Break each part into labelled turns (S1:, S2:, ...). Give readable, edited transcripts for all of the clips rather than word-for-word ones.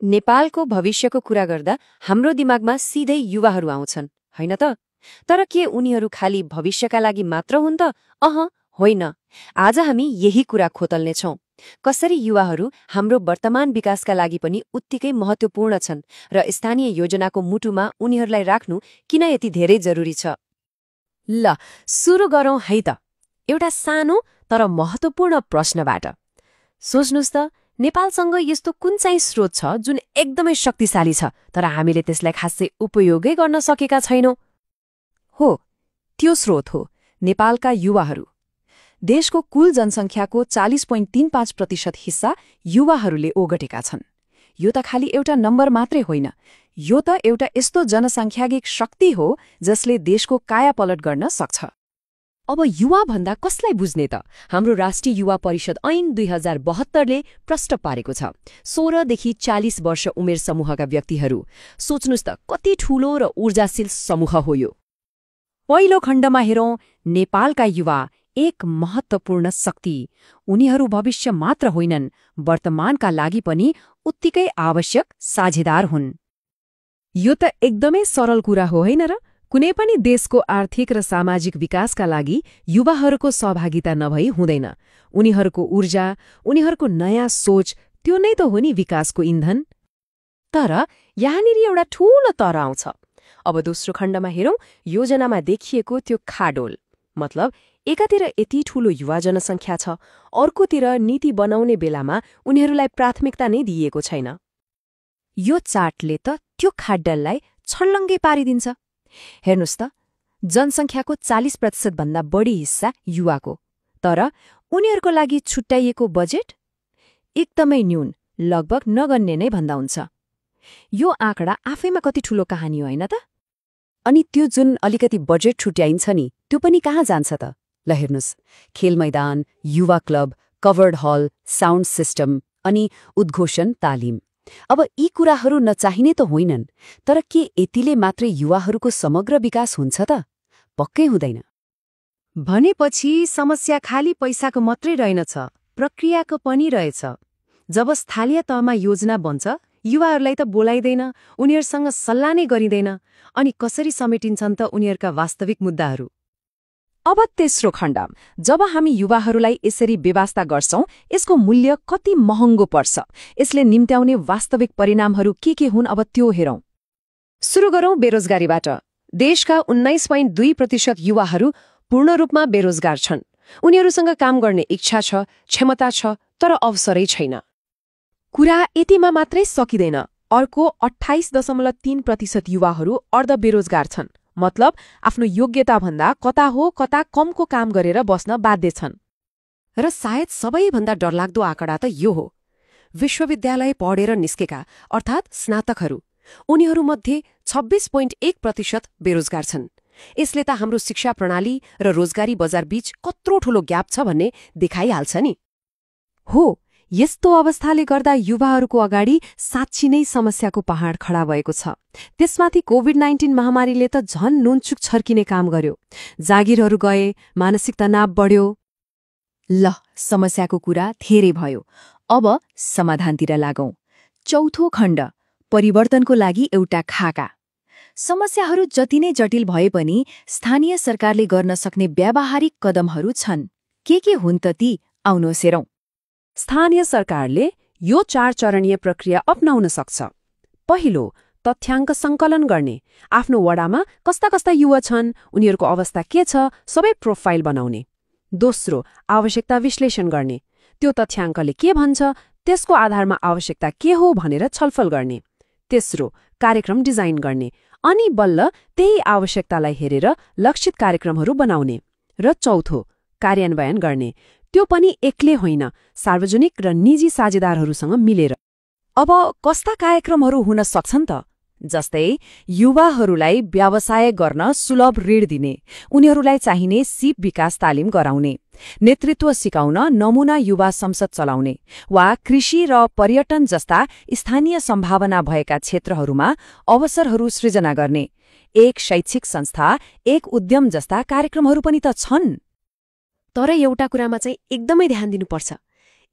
S1: नेपालको भविष्यको कुरा गर्दा हाम्रो दिमागमा सिधै युवाहरू आउँछन्, होइन त? तर के उनीहरू खाली भविष्यका लागि मात्र हुन् त? होइन। आज हामी यही कुरा खोतल्नेछौँ। कसरी युवाहरू हाम्रो वर्तमान विकासका लागि पनि उत्तिकै महत्त्वपूर्ण छन् र स्थानीय योजनाको मुटुमा उनीहरूलाई राख्नु किन यति धेरै जरुरी छ।
S2: ल सुरु गरौँ है त, एउटा सानो तर महत्त्वपूर्ण प्रश्नबाट। सोच्नुस् त, नेपालसँग यस्तो कुन चाहिँ स्रोत छ जुन एकदमै शक्तिशाली छ तर हामीले त्यसलाई खासै उपयोगै गर्न सकेका छैनौँ?
S3: हो, त्यो स्रोत हो नेपालका युवाहरू। देशको कुल जनसङ्ख्याको 40.35% हिस्सा युवाहरूले ओगटेका छन्। यो त खालि एउटा नम्बर मात्रै होइन, यो त एउटा यस्तो जनसङ्ख्यागिक शक्ति हो जसले देशको कायापलट गर्न सक्छ।
S2: अब युवा भन्दा कसलाई बुझ्ने त? हाम्रो राष्ट्रिय युवा परिषद ऐन 2072ले प्रष्ट पारेको छ। 16 देखि 40 वर्ष उमेर समूहका व्यक्तिहरू। सोच्नुस् त, कति ठूलो र ऊर्जाशील समूह हो यो।
S3: पहिलो खण्डमा हेरौं, नेपालका युवा एक महत्त्वपूर्ण शक्ति। उनीहरू भविष्य मात्र होइनन्, वर्तमानका लागि पनि उत्तिकै आवश्यक साझेदार हुन्।
S2: यो त एकदमै सरल कुरा हो, होइन र? कुनै पनि देशको आर्थिक र सामाजिक विकासका लागि युवाहरूको सहभागिता नभई हुँदैन। उनीहरूको ऊर्जा, उनीहरूको नयाँ सोच, त्यो नै त हो नि विकासको इन्धन। तर यहाँनिर एउटा ठूलो तर आउँछ। अब दोस्रो खण्डमा हेरौं, योजनामा देखिएको त्यो खाडोल। मतलब एकातिर यति ठूलो युवा जनसङ्ख्या छ, अर्कोतिर नीति बनाउने बेलामा उनीहरूलाई प्राथमिकता नै दिइएको छैन।
S3: यो चार्टले त त्यो खाडललाई छर्लङ्गै पारिदिन्छ। हेर्नुस् त, जनसङ्ख्याको 40% भन्दा बढी हिस्सा युवाको, तर उनीहरूको लागि छुट्याइएको बजेट एकदमै न्यून, लगभग नगन्य नै भन्दा हुन्छ। यो आँकडा आफैमा कति ठूलो कहानी हो, होइन त? अनि त्यो जुन अलिकति बजेट छुट्याइन्छ नि, त्यो पनि कहाँ जान्छ त? ल हेर्नुस्, खेल मैदान, युवा क्लब, कभर्ड हल, साउन्ड सिस्टम अनि उद्घोषण तालिम। अब यी कुराहरू नचाहिने त होइनन्, तर के यतिले मात्रै युवाहरूको समग्र विकास हुन्छ त? पक्कै हुँदैन।
S1: भनेपछि समस्या खाली पैसाको मात्रै रहेनछ, प्रक्रियाको पनि रहेछ। जब स्थानीय तहमा योजना बन्छ, युवाहरूलाई त बोलाइँदैन, उनीहरूसँग सल्लाह नै गरिँदैन, अनि कसरी समेटिन्छन् त उनीहरूका वास्तविक मुद्दाहरू?
S3: अब तेस्रो खण्ड, जब हामी युवाहरूलाई यसरी बेवास्ता गर्छौं, यसको मूल्य कति महँगो पर्छ, यसले निम्त्याउने वास्तविक परिणामहरू के हुन्, अब त्यो हेरौं।
S1: सुरु गरौं बेरोजगारीबाट। देशका 19.2% युवाहरू पूर्ण रूपमा बेरोजगार छन्। उनीहरूसँग काम गर्ने इच्छा छ, क्षमता छ, तर अवसरै छैन।
S2: कुरा यतिमा मात्रै सकिँदैन। अर्को 28.3% युवाहरू अर्ध बेरोजगार छन्। मतलब आफ्नो योग्यताभन्दा कता हो कता कमको काम गरेर बस्न बाध्य छन्।
S1: र सायद सबैभन्दा डरलाग्दो आँकडा त यो हो, विश्वविद्यालय पढेर निस्केका अर्थात् स्नातकहरू, उनीहरूमध्ये 26.1% बेरोजगार छन्। यसले त हाम्रो शिक्षा प्रणाली र रोजगारी बजारबीच कत्रो ठूलो ग्याप छ भन्ने देखाइहाल्छ नि।
S3: हो, यस्तो अवस्थाले गर्दा युवाहरूको अगाडि साँच्ची नै समस्याको पहाड खडा भएको छ। त्यसमाथि कोभिड-19 महामारीले त झन नुनचुक छर्किने काम गर्यो। जागिरहरू गए, मानसिक तनाव बढ्यो। ल, समस्याको कुरा धेरै भयो, अब समाधानतिर लागौं। चौथो खण्ड, परिवर्तनको लागि एउटा खाका। समस्याहरू जति नै जटिल भए पनि स्थानीय सरकारले गर्न सक्ने व्यावहारिक कदमहरू छन्। के हुन् त ती? आउनुहोस् हेरौं।
S2: स्थानीय सरकारले यो 4 चरणीय प्रक्रिया अपनाउन सक्छ। पहिलो, तथ्याङ्क सङ्कलन गर्ने। आफ्नो वडामा कस्ता कस्ता युवा छन्, उनीहरूको अवस्था के छ, सबै प्रोफाइल बनाउने। दोस्रो, आवश्यकता विश्लेषण गर्ने। त्यो तथ्याङ्कले के भन्छ, त्यसको आधारमा आवश्यकता के हो भनेर छलफल गर्ने। तेस्रो, कार्यक्रम डिजाइन गर्ने, अनि बल्ल त्यही आवश्यकतालाई हेरेर लक्षित कार्यक्रमहरू बनाउने। र चौथो, कार्यान्वयन गर्ने। त्यो पनि एक्लै होइन, सार्वजनिक र निजी साझेदारहरूसँग मिलेर।
S3: अब कस्ता कार्यक्रमहरू हुन सक्छन् त? जस्तै युवाहरूलाई व्यवसाय गर्न सुलभ ऋण दिने, उनीहरूलाई चाहिने सिप विकास तालिम गराउने, नेतृत्व सिकाउन नमुना युवा संसद चलाउने, वा कृषि र पर्यटन जस्ता स्थानीय सम्भावना भएका क्षेत्रहरूमा अवसरहरू सृजना गर्ने। एक शैक्षिक संस्था, एक उद्यम जस्ता कार्यक्रमहरू पनि त छन्।
S2: तर एउटा कुरामा चाहिँ एकदमै ध्यान दिनुपर्छ,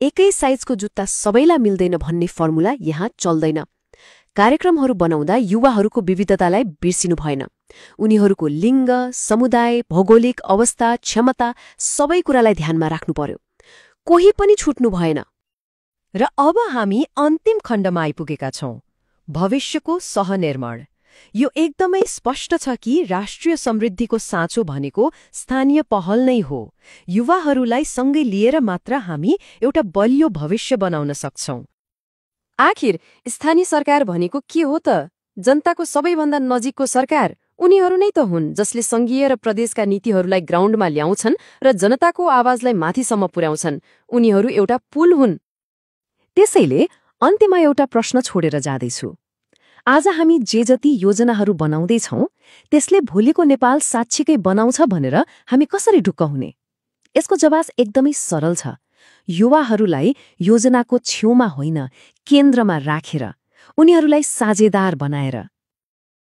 S2: एकै साइजको जुत्ता सबैलाई मिल्दैन भन्ने फर्मुला यहाँ चल्दैन। कार्यक्रमहरू बनाउँदा युवाहरूको विविधतालाई बिर्सिनु भएन। उनीहरूको लिङ्ग, समुदाय, भौगोलिक अवस्था, क्षमता सबै कुरालाई ध्यानमा राख्नु पर्यो। कोही पनि छुट्नु भएन।
S1: र अब हामी अन्तिम खण्डमा आइपुगेका छौं, भविष्यको सहनिर्माण। यो एकदमै स्पष्ट छ कि राष्ट्रिय समृद्धिको साँचो भनेको स्थानीय पहल नै हो। युवाहरूलाई सँगै लिएर मात्र हामी एउटा बलियो भविष्य बनाउन सक्छौं। आखिर स्थानीय सरकार भनेको के हो त? जनताको सबैभन्दा नजिकको सरकार उनीहरू नै त हुन् जसले संघीय र प्रदेशका नीतिहरूलाई ग्राउन्डमा ल्याउँछन् र जनताको आवाजलाई माथिसम्म पुर्याउँछन्। उनीहरू एउटा पुल हुन्। त्यसैले अन्त्यमा एउटा प्रश्न छोडेर जाँदैछु। आज हामी जे जति योजनाहरू बनाउँदैछौं त्यसले भोलिको नेपाल साक्षीकै बनाउँछ भनेर हामी कसरी ढुक्क हुने? यसको जवाब एकदमै सरल छ। युवाहरूलाई योजनाको छेउमा होइन, केन्द्रमा राखेर, उनीहरूलाई साझेदार बनाएर।